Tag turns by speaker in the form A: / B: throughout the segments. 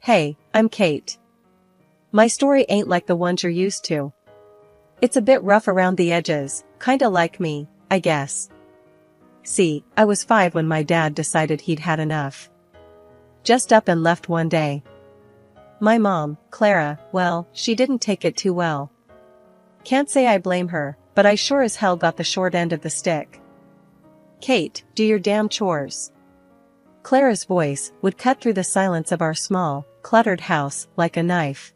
A: Hey, I'm Kate. My story ain't like the ones you're used to. It's a bit rough around the edges, kinda like me, I guess. See, I was 5 when my dad decided he'd had enough. Just up and left one day. My mom, Clara, well, she didn't take it too well. Can't say I blame her, but I sure as hell got the short end of the stick. Kate, do your damn chores. Clara's voice would cut through the silence of our small, cluttered house like a knife.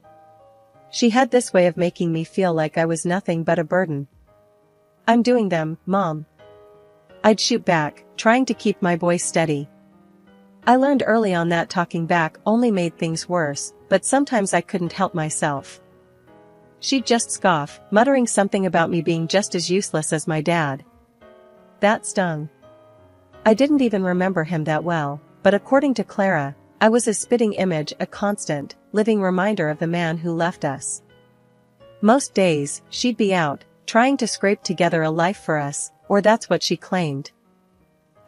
A: She had this way of making me feel like I was nothing but a burden. I'm doing them, Mom. I'd shoot back, trying to keep my voice steady. I learned early on that talking back only made things worse, but sometimes I couldn't help myself. She'd just scoff, muttering something about me being just as useless as my dad. That stung. I didn't even remember him that well, but according to Clara, I was a spitting image, a constant, living reminder of the man who left us. Most days, she'd be out, trying to scrape together a life for us, or that's what she claimed.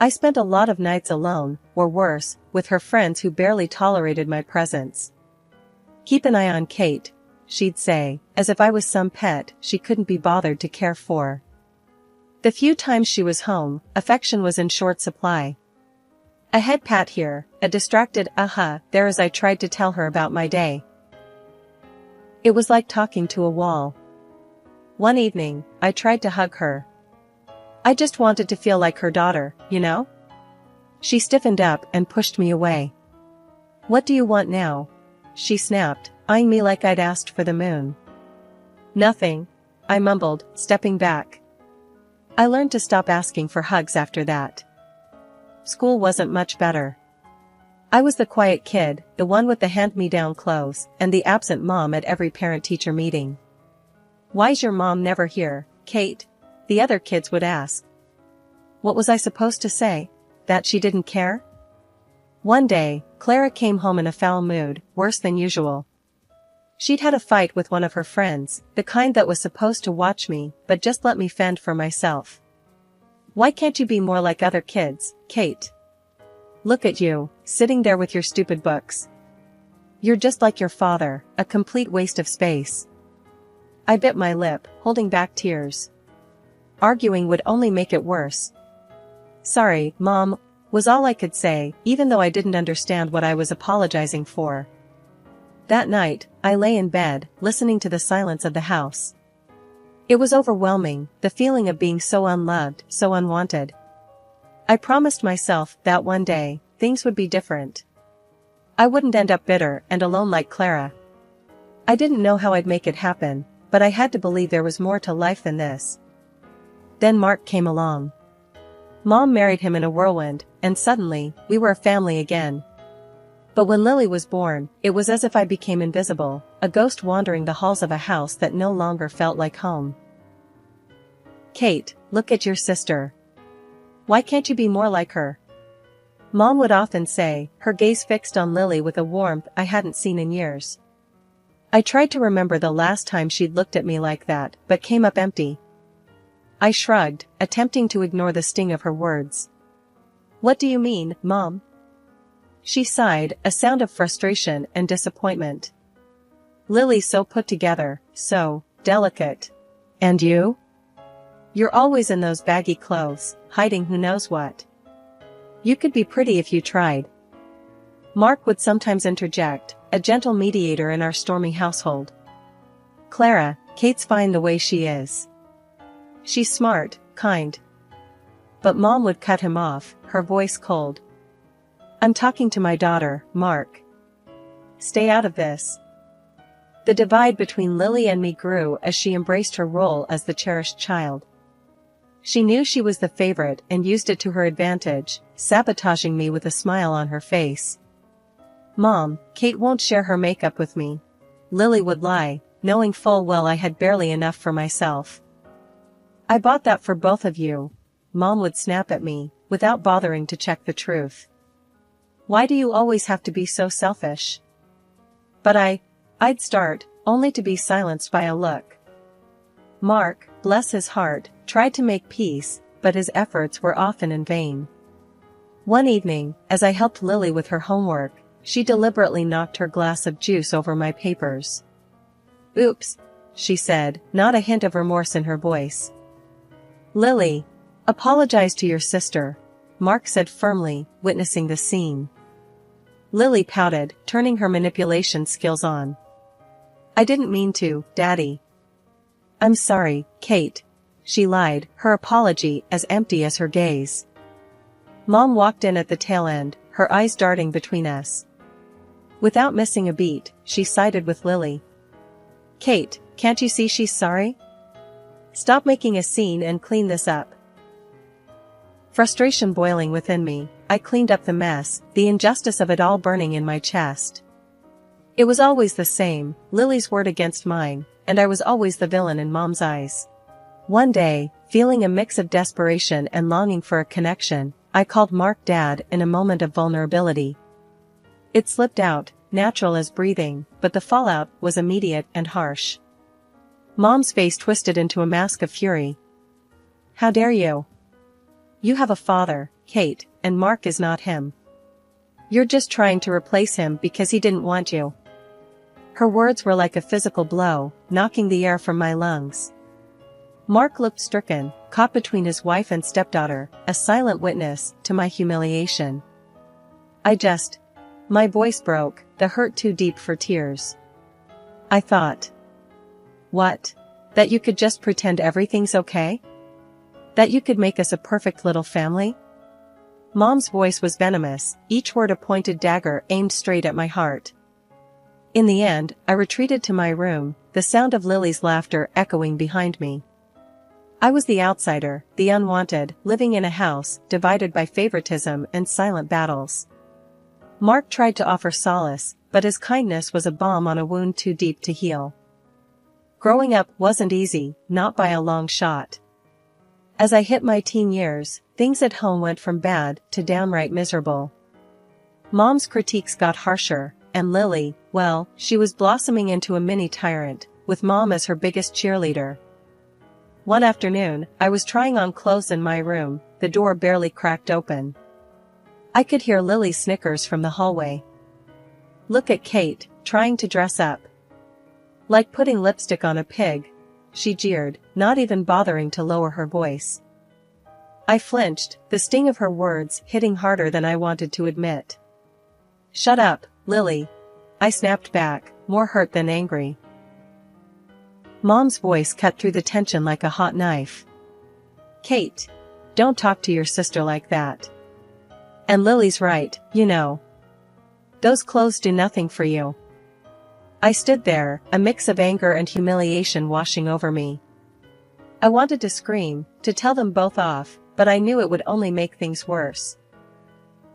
A: I spent a lot of nights alone, or worse, with her friends who barely tolerated my presence. Keep an eye on Kate, she'd say, as if I was some pet she couldn't be bothered to care for. The few times she was home, affection was in short supply. A head pat here, a distracted there as I tried to tell her about my day. It was like talking to a wall. One evening, I tried to hug her. I just wanted to feel like her daughter, you know? She stiffened up and pushed me away. What do you want now? She snapped, eyeing me like I'd asked for the moon. Nothing, I mumbled, stepping back. I learned to stop asking for hugs after that. School wasn't much better. I was the quiet kid, the one with the hand-me-down clothes, and the absent mom at every parent-teacher meeting. Why's your mom never here, Kate? The other kids would ask. What was I supposed to say? That she didn't care? One day, Clara came home in a foul mood, worse than usual. She'd had a fight with one of her friends, the kind that was supposed to watch me, but just let me fend for myself. Why can't you be more like other kids, Kate? Look at you, sitting there with your stupid books. You're just like your father, a complete waste of space. I bit my lip, holding back tears. Arguing would only make it worse. Sorry, Mom, was all I could say, even though I didn't understand what I was apologizing for. That night, I lay in bed, listening to the silence of the house. It was overwhelming, the feeling of being so unloved, so unwanted. I promised myself that one day, things would be different. I wouldn't end up bitter and alone like Clara. I didn't know how I'd make it happen, but I had to believe there was more to life than this. Then Mark came along. Mom married him in a whirlwind, and suddenly, we were a family again. But when Lily was born, it was as if I became invisible, a ghost wandering the halls of a house that no longer felt like home. Kate, look at your sister. Why can't you be more like her? Mom would often say, her gaze fixed on Lily with a warmth I hadn't seen in years. I tried to remember the last time she'd looked at me like that, but came up empty. I shrugged, attempting to ignore the sting of her words. What do you mean, Mom? She sighed, a sound of frustration and disappointment. Lily's so put together, so delicate. And you? You're always in those baggy clothes, hiding who knows what. You could be pretty if you tried. Mark would sometimes interject, a gentle mediator in our stormy household. Clara, Kate's fine the way she is. She's smart, kind. But Mom would cut him off, her voice cold. I'm talking to my daughter, Mark. Stay out of this. The divide between Lily and me grew as she embraced her role as the cherished child. She knew she was the favorite and used it to her advantage, sabotaging me with a smile on her face. Mom, Kate won't share her makeup with me. Lily would lie, knowing full well I had barely enough for myself. I bought that for both of you, Mom would snap at me, without bothering to check the truth. Why do you always have to be so selfish? But I'd start, only to be silenced by a look. Mark, bless his heart, tried to make peace, but his efforts were often in vain. One evening, as I helped Lily with her homework, She deliberately knocked her glass of juice over my papers. "Oops," she said, not a hint of remorse in her voice. "Lily, apologize to your sister," Mark said firmly, witnessing the scene. Lily pouted, turning her manipulation skills on. "I didn't mean to, Daddy." "I'm sorry, Kate," she lied, her apology as empty as her gaze. Mom walked in at the tail end, her eyes darting between us. Without missing a beat, she sided with Lily. "Kate, can't you see she's sorry? Stop making a scene and clean this up." Frustration boiling within me, I cleaned up the mess, the injustice of it all burning in my chest. It was always the same, Lily's word against mine, and I was always the villain in Mom's eyes. One day, feeling a mix of desperation and longing for a connection, I called Mark Dad in a moment of vulnerability. It slipped out, natural as breathing, but the fallout was immediate and harsh. Mom's face twisted into a mask of fury. "How dare you? You have a father, Kate, and Mark is not him. You're just trying to replace him because he didn't want you." Her words were like a physical blow, knocking the air from my lungs. Mark looked stricken, caught between his wife and stepdaughter, a silent witness to my humiliation. My voice broke, the hurt too deep for tears. I thought. What? That you could just pretend everything's okay? That you could make us a perfect little family? Mom's voice was venomous, each word a pointed dagger aimed straight at my heart. In the end, I retreated to my room, the sound of Lily's laughter echoing behind me. I was the outsider, the unwanted, living in a house divided by favoritism and silent battles. Mark tried to offer solace, but his kindness was a balm on a wound too deep to heal. Growing up wasn't easy, not by a long shot. As I hit my teen years, things at home went from bad to downright miserable. Mom's critiques got harsher, and Lily, well, she was blossoming into a mini tyrant, with Mom as her biggest cheerleader. One afternoon, I was trying on clothes in my room, the door barely cracked open. I could hear Lily's snickers from the hallway. "Look at Kate, trying to dress up. Like putting lipstick on a pig," she jeered, not even bothering to lower her voice. I flinched, the sting of her words hitting harder than I wanted to admit. "Shut up, Lily," I snapped back, more hurt than angry. Mom's voice cut through the tension like a hot knife. "Kate, don't talk to your sister like that. And Lily's right, you know. Those clothes do nothing for you." I stood there, a mix of anger and humiliation washing over me. I wanted to scream, to tell them both off, but I knew it would only make things worse.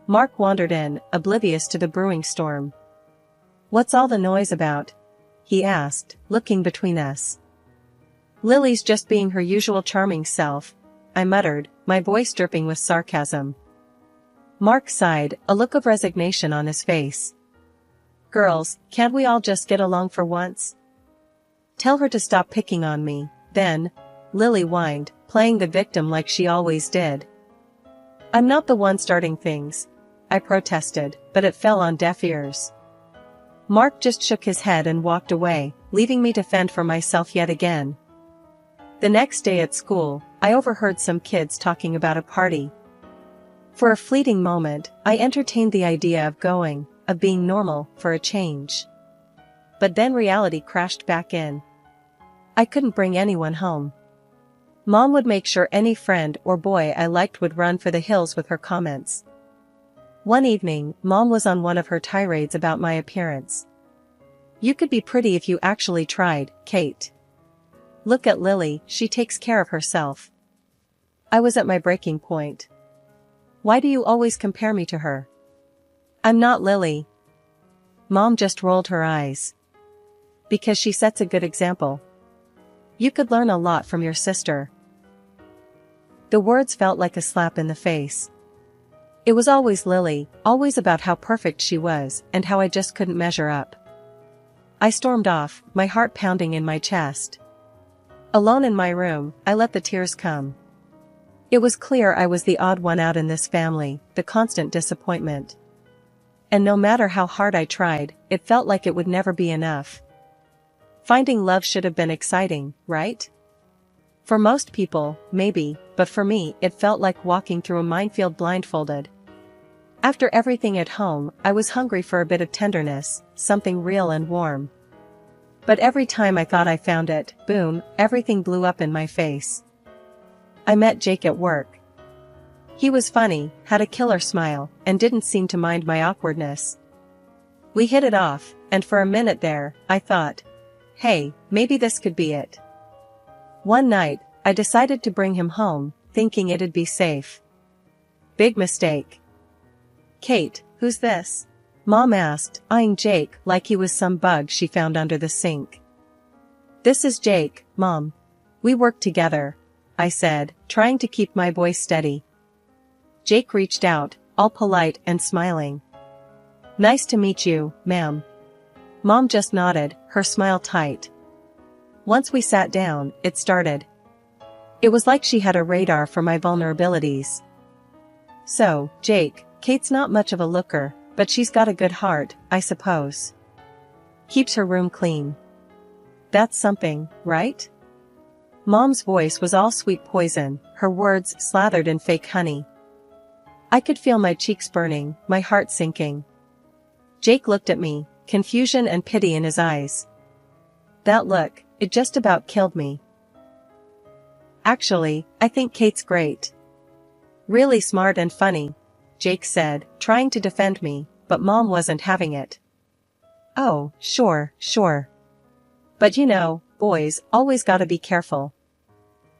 A: Mark wandered in, oblivious to the brewing storm. "What's all the noise about?" he asked, looking between us. "Lily's just being her usual charming self," I muttered, my voice dripping with sarcasm. Mark sighed, a look of resignation on his face. "Girls, can't we all just get along for once? Tell her to stop picking on me, then," Lily whined, playing the victim like she always did. "I'm not the one starting things," I protested, but it fell on deaf ears. Mark just shook his head and walked away, leaving me to fend for myself yet again. The next day at school, I overheard some kids talking about a party. For a fleeting moment, I entertained the idea of going, of being normal, for a change. But then reality crashed back in. I couldn't bring anyone home. Mom would make sure any friend or boy I liked would run for the hills with her comments. One evening, Mom was on one of her tirades about my appearance. "You could be pretty if you actually tried, Kate. Look at Lily, she takes care of herself." I was at my breaking point. "Why do you always compare me to her? I'm not Lily." Mom just rolled her eyes. "Because she sets a good example. You could learn a lot from your sister." The words felt like a slap in the face. It was always Lily, always about how perfect she was, and how I just couldn't measure up. I stormed off, my heart pounding in my chest. Alone in my room, I let the tears come. It was clear I was the odd one out in this family, the constant disappointment. And no matter how hard I tried, it felt like it would never be enough. Finding love should have been exciting, right? For most people, maybe, but for me, it felt like walking through a minefield blindfolded. After everything at home, I was hungry for a bit of tenderness, something real and warm. But every time I thought I found it, boom, everything blew up in my face. I met Jake at work. He was funny, had a killer smile, and didn't seem to mind my awkwardness. We hit it off, and for a minute there, I thought, hey, maybe this could be it. One night, I decided to bring him home, thinking it'd be safe. Big mistake. Kate, who's this? Mom asked, eyeing Jake like he was some bug she found under the sink. This is Jake, Mom. We work together, I said, trying to keep my voice steady. Jake reached out, all polite and smiling. Nice to meet you, ma'am. Mom just nodded, her smile tight. Once we sat down, it started. It was like she had a radar for my vulnerabilities. So, Jake, Kate's not much of a looker, but she's got a good heart, I suppose. Keeps her room clean. That's something, right? Mom's voice was all sweet poison, her words slathered in fake honey. I could feel my cheeks burning, my heart sinking. Jake looked at me, confusion and pity in his eyes. That look, it just about killed me. Actually, I think Kate's great. Really smart and funny, Jake said, trying to defend me, but Mom wasn't having it. Oh, sure. But you know, boys always gotta be careful.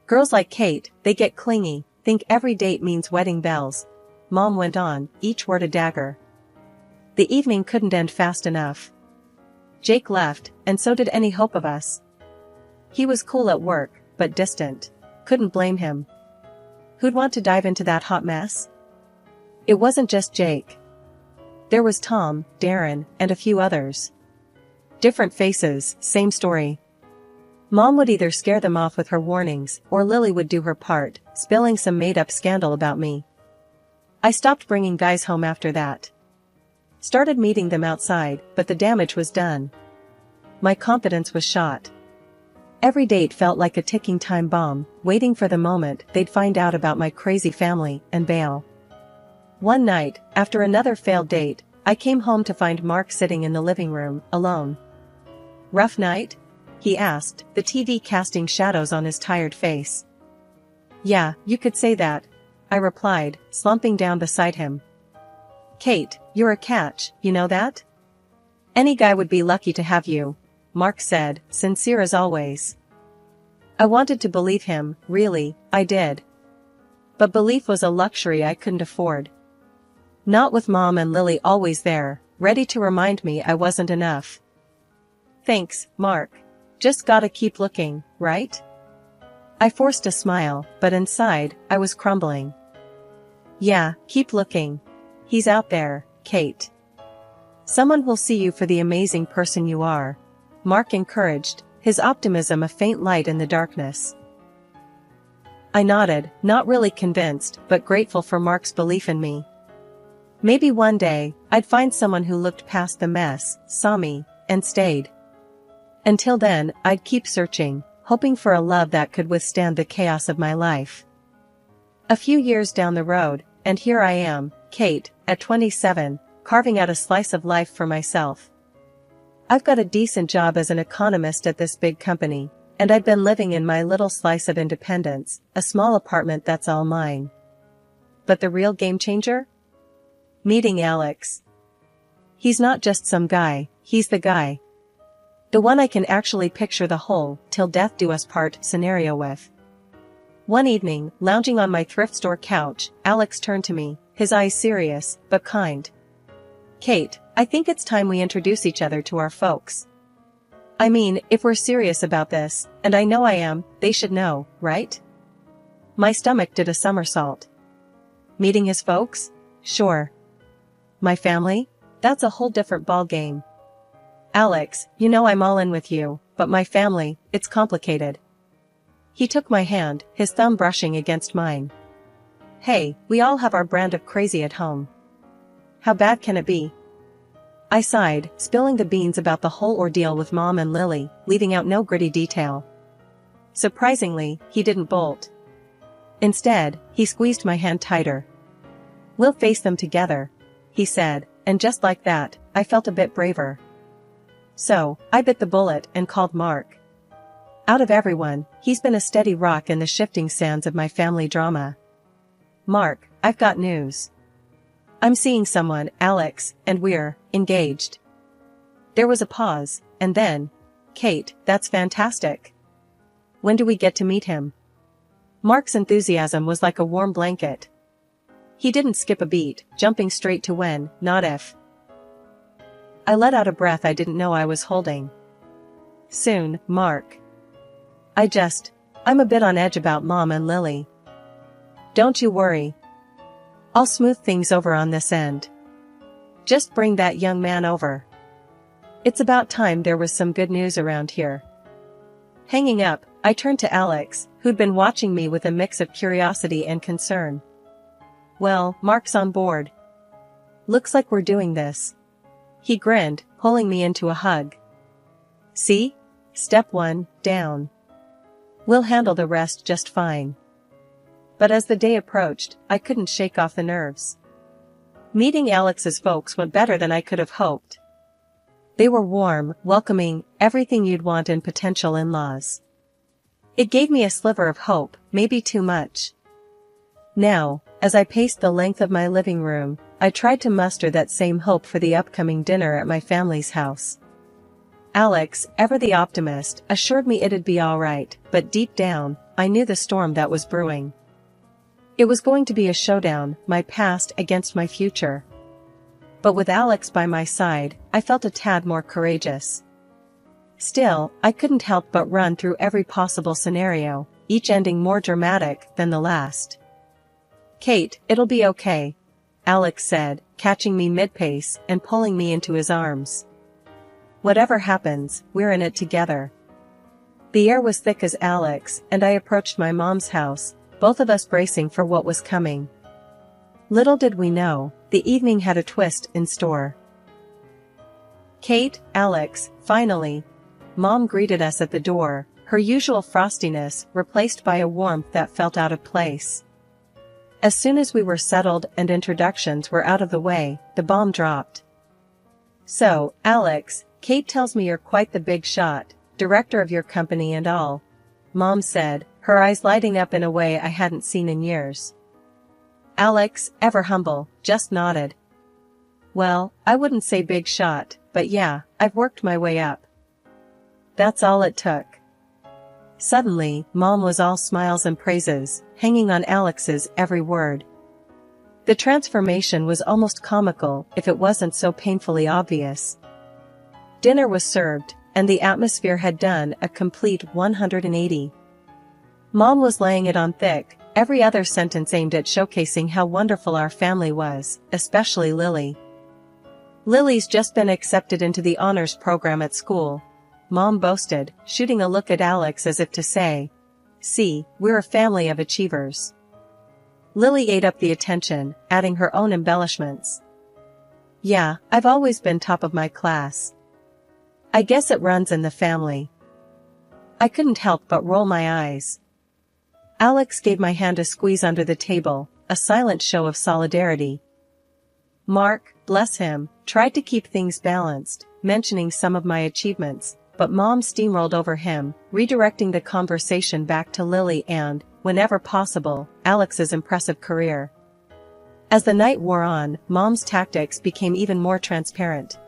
A: Girls like Kate, they get clingy, think every date means wedding bells. Mom went on, each word a dagger. The evening couldn't end fast enough. Jake left, and so did any hope of us. He was cool at work, but distant. Couldn't blame him. Who'd want to dive into that hot mess? It wasn't just Jake. There was Tom, Darren, and a few others. Different faces, same story. Mom would either scare them off with her warnings, or Lily would do her part, spilling some made-up scandal about me. I stopped bringing guys home after that. Started meeting them outside, but the damage was done. My confidence was shot. Every date felt like a ticking time bomb, waiting for the moment they'd find out about my crazy family and bail. One night, after another failed date, I came home to find Mark sitting in the living room, alone. Rough night? He asked, the TV casting shadows on his tired face. Yeah, you could say that, I replied, slumping down beside him. Kate, you're a catch, you know that? Any guy would be lucky to have you, Mark said, sincere as always. I wanted to believe him, really, I did. But belief was a luxury I couldn't afford. Not with Mom and Lily always there, ready to remind me I wasn't enough. Thanks, Mark. Just gotta keep looking, right? I forced a smile, but inside, I was crumbling. Yeah, keep looking. He's out there, Kate. Someone will see you for the amazing person you are, Mark encouraged, his optimism a faint light in the darkness. I nodded, not really convinced, but grateful for Mark's belief in me. Maybe one day, I'd find someone who looked past the mess, saw me, and stayed. Until then, I'd keep searching, hoping for a love that could withstand the chaos of my life. A few years down the road, and here I am, Kate, at 27, carving out a slice of life for myself. I've got a decent job as an economist at this big company, and I've been living in my little slice of independence, a small apartment that's all mine. But the real game changer? Meeting Alex. He's not just some guy, he's the guy. The one I can actually picture the whole "till death do us part" scenario with. One evening, lounging on my thrift store couch, Alex turned to me, his eyes serious, but kind. Kate, I think it's time we introduce each other to our folks. I mean, if we're serious about this, and I know I am, they should know, right? My stomach did a somersault. Meeting his folks? Sure. My family? That's a whole different ballgame. Alex, you know I'm all in with you, but my family, it's complicated. He took my hand, his thumb brushing against mine. Hey, we all have our brand of crazy at home. How bad can it be? I sighed, spilling the beans about the whole ordeal with Mom and Lily, leaving out no gritty detail. Surprisingly, he didn't bolt. Instead, he squeezed my hand tighter. "We'll face them together," he said, and just like that, I felt a bit braver. So, I bit the bullet and called Mark. Out of everyone, he's been a steady rock in the shifting sands of my family drama. "Mark, I've got news. I'm seeing someone, Alex, and we're engaged." There was a pause, and then, "Kate, that's fantastic. When do we get to meet him?" Mark's enthusiasm was like a warm blanket. He didn't skip a beat, jumping straight to when, not if. I let out a breath I didn't know I was holding. "Soon, Mark. I'm a bit on edge about Mom and Lily." "Don't you worry. I'll smooth things over on this end. Just bring that young man over. It's about time there was some good news around here." Hanging up, I turned to Alex, who'd been watching me with a mix of curiosity and concern. "Well, Mark's on board. Looks like we're doing this." He grinned, pulling me into a hug. "See? Step 1, down. We'll handle the rest just fine." But as the day approached, I couldn't shake off the nerves. Meeting Alex's folks went better than I could have hoped. They were warm, welcoming, everything you'd want in potential in-laws. It gave me a sliver of hope, maybe too much. Now, as I paced the length of my living room, I tried to muster that same hope for the upcoming dinner at my family's house. Alex, ever the optimist, assured me it'd be all right, but deep down, I knew the storm that was brewing. It was going to be a showdown, my past against my future. But with Alex by my side, I felt a tad more courageous. Still, I couldn't help but run through every possible scenario, each ending more dramatic than the last. "Kate, it'll be okay," Alex said, catching me mid-pace and pulling me into his arms. "Whatever happens, we're in it together." The air was thick as Alex and I approached my mom's house, both of us bracing for what was coming. Little did we know, the evening had a twist in store. "Kate, Alex, finally." Mom greeted us at the door, her usual frostiness replaced by a warmth that felt out of place. As soon as we were settled and introductions were out of the way, the bomb dropped. "So, Alex, Kate tells me you're quite the big shot, director of your company and all," Mom said, her eyes lighting up in a way I hadn't seen in years. Alex, ever humble, just nodded. "Well, I wouldn't say big shot, but yeah, I've worked my way up." That's all it took. Suddenly, Mom was all smiles and praises, hanging on Alex's every word. The transformation was almost comical if it wasn't so painfully obvious. Dinner was served, and the atmosphere had done a complete 180. Mom was laying it on thick, every other sentence aimed at showcasing how wonderful our family was, especially Lily. "Lily's just been accepted into the honors program at school," Mom boasted, shooting a look at Alex as if to say, "See, we're a family of achievers." Lily ate up the attention, adding her own embellishments. "Yeah, I've always been top of my class. I guess it runs in the family." I couldn't help but roll my eyes. Alex gave my hand a squeeze under the table, a silent show of solidarity. Mark, bless him, tried to keep things balanced, mentioning some of my achievements, but Mom steamrolled over him, redirecting the conversation back to Lily and, whenever possible, Alex's impressive career. As the night wore on, Mom's tactics became even more transparent.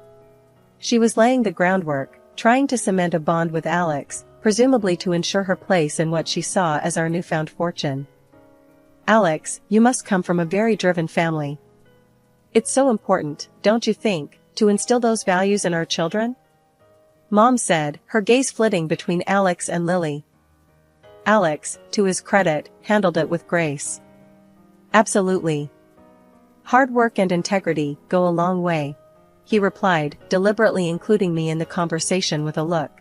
A: She was laying the groundwork, trying to cement a bond with Alex, presumably to ensure her place in what she saw as our newfound fortune. "Alex, you must come from a very driven family. It's so important, don't you think, to instill those values in our children?" Mom said, her gaze flitting between Alex and Lily. Alex, to his credit, handled it with grace. "Absolutely. Hard work and integrity go a long way," he replied, deliberately including me in the conversation with a look.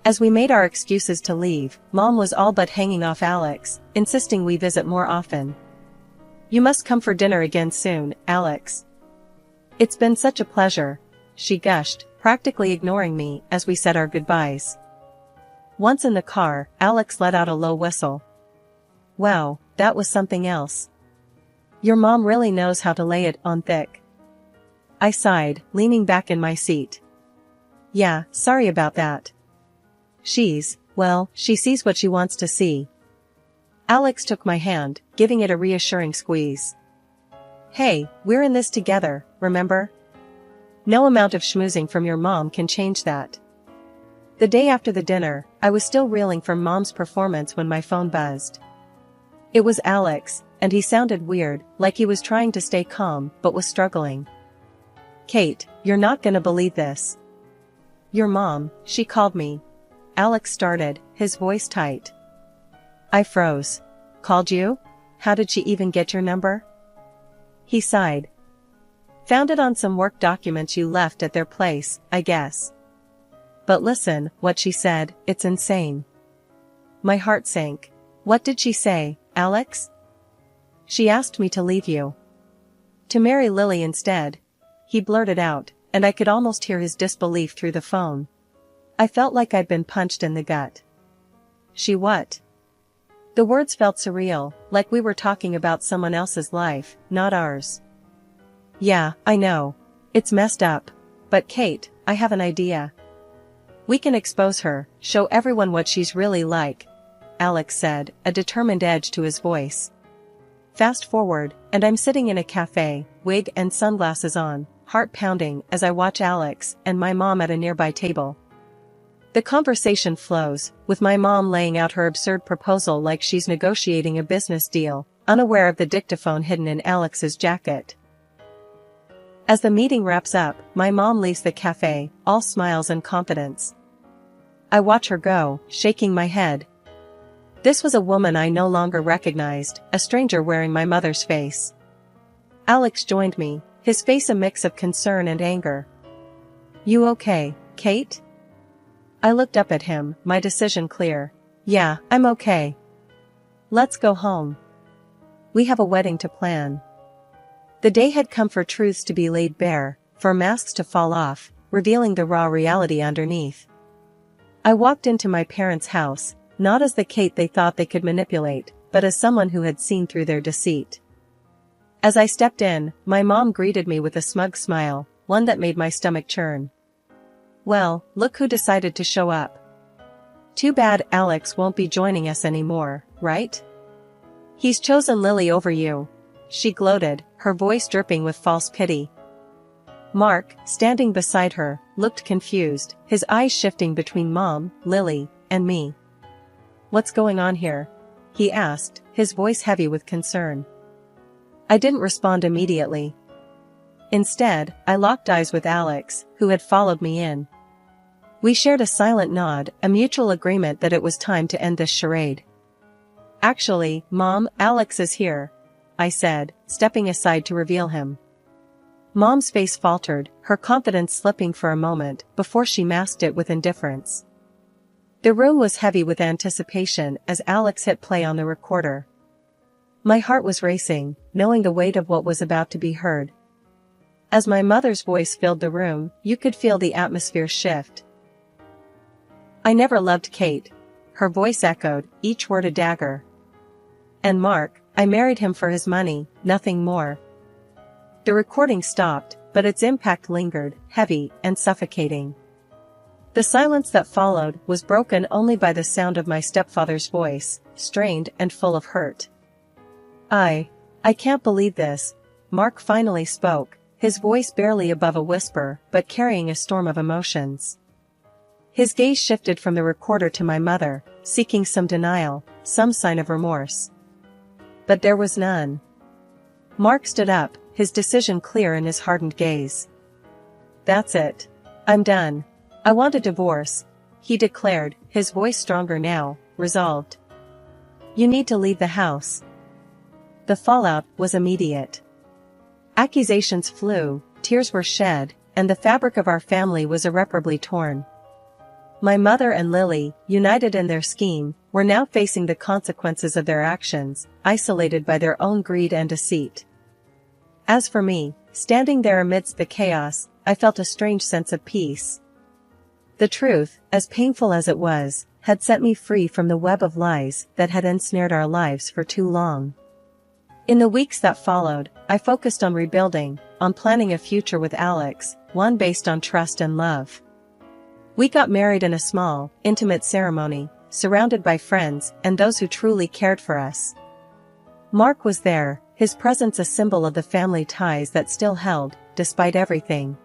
A: As we made our excuses to leave, Mom was all but hanging off Alex, insisting we visit more often. "You must come for dinner again soon, Alex." It's been such a pleasure, she gushed, practically ignoring me as we said our goodbyes. Once in the car, Alex let out a low whistle. Wow, that was something else. Your mom really knows how to lay it on thick. I sighed, leaning back in my seat. Yeah, sorry about that. Well, she sees what she wants to see. Alex took my hand, giving it a reassuring squeeze. Hey, we're in this together, remember? No amount of schmoozing from your mom can change that. The day after the dinner, I was still reeling from Mom's performance when my phone buzzed. It was Alex, and he sounded weird, like he was trying to stay calm but was struggling. Kate, you're not gonna believe this. Your mom, she called me. Alex started, his voice tight. I froze. Called you? How did she even get your number? He sighed. Found it on some work documents you left at their place, I guess. But listen, what she said, it's insane. My heart sank. What did she say, Alex? She asked me to leave you. To marry Lily instead. He blurted out, and I could almost hear his disbelief through the phone. I felt like I'd been punched in the gut. She what? The words felt surreal, like we were talking about someone else's life, not ours. Yeah, I know. It's messed up. But Kate, I have an idea. We can expose her, show everyone what she's really like, Alex said, a determined edge to his voice. Fast forward, and I'm sitting in a cafe, wig and sunglasses on, heart pounding as I watch Alex and my mom at a nearby table. The conversation flows, with my mom laying out her absurd proposal like she's negotiating a business deal, unaware of the dictaphone hidden in Alex's jacket. As the meeting wraps up, my mom leaves the cafe, all smiles and confidence. I watch her go, shaking my head. This was a woman I no longer recognized, a stranger wearing my mother's face. Alex joined me, his face a mix of concern and anger. You okay, Kate? I looked up at him, my decision clear. Yeah, I'm okay. Let's go home. We have a wedding to plan. The day had come for truths to be laid bare, for masks to fall off, revealing the raw reality underneath. I walked into my parents' house, not as the Kate they thought they could manipulate, but as someone who had seen through their deceit. As I stepped in, my mom greeted me with a smug smile, one that made my stomach churn. Well, look who decided to show up. Too bad Alex won't be joining us anymore, right? He's chosen Lily over you. She gloated, her voice dripping with false pity. Mark, standing beside her, looked confused, his eyes shifting between Mom, Lily, and me. What's going on here? He asked, his voice heavy with concern. I didn't respond immediately. Instead, I locked eyes with Alex, who had followed me in. We shared a silent nod, a mutual agreement that it was time to end this charade. Actually, Mom, Alex is here, I said, stepping aside to reveal him. Mom's face faltered, her confidence slipping for a moment, before she masked it with indifference. The room was heavy with anticipation as Alex hit play on the recorder. My heart was racing, knowing the weight of what was about to be heard. As my mother's voice filled the room, you could feel the atmosphere shift. I never loved Kate. Her voice echoed, each word a dagger. And Mark, I married him for his money, nothing more. The recording stopped, but its impact lingered, heavy and suffocating. The silence that followed was broken only by the sound of my stepfather's voice, strained and full of hurt. I can't believe this, Mark finally spoke, his voice barely above a whisper, but carrying a storm of emotions. His gaze shifted from the recorder to my mother, seeking some denial, some sign of remorse. But there was none. Mark stood up, his decision clear in his hardened gaze. That's it. I'm done. I want a divorce, he declared, his voice stronger now, resolved. You need to leave the house. The fallout was immediate. Accusations flew, tears were shed, and the fabric of our family was irreparably torn. My mother and Lily, united in their scheme, were now facing the consequences of their actions, isolated by their own greed and deceit. As for me, Standing there amidst the chaos, I felt a strange sense of peace. The truth, as painful as it was, had set me free from the web of lies that had ensnared our lives for too long. In the weeks that followed, I focused on rebuilding, on planning a future with Alex, one based on trust and love. We got married in a small, intimate ceremony, surrounded by friends and those who truly cared for us. Mark was there, his presence a symbol of the family ties that still held, despite everything.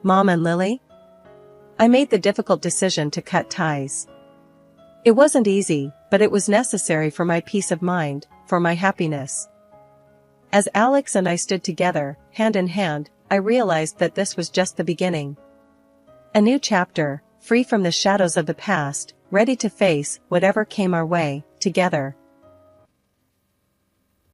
A: Mom and Lily? I made the difficult decision to cut ties. It wasn't easy, but it was necessary for my peace of mind, for my happiness. As Alex and I stood together, hand in hand, I realized that this was just the beginning. A new chapter, free from the shadows of the past, ready to face whatever came our way, together.